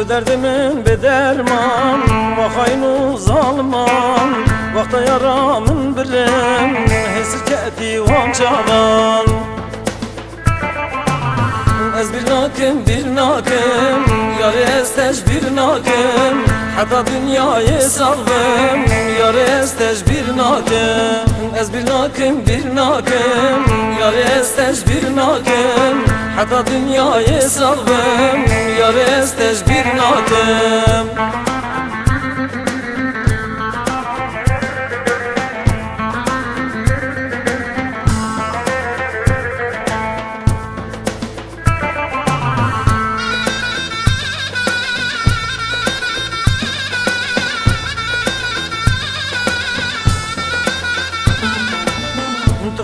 Derdimin bir derman, bakayın uzalman, vakta yaramın birim, hesir keti vancadan. Ez bir nakim, yarı esteş bir nakim, hatta dünyayı salvım, yarı esteş bir nakim. Ez bir nakim, yarı esteş bir nakim, hatta dünyayı salvım, yarı esteş bir nakim.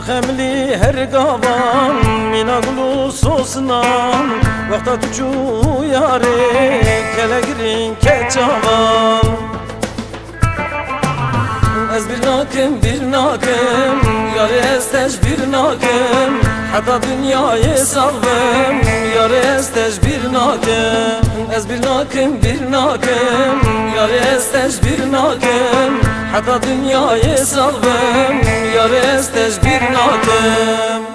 Xemli her gavan minaglu sosnan vakta tucu yare kelegirin keçavan. Ez bir nakim, yarı esteş bir nakim, hatta dünyayı salvım, yarı esteş bir nakim. Ez bir nakim, yarı esteş bir nakim, hatta dünyayı salvım, yarı esteş bir nakim.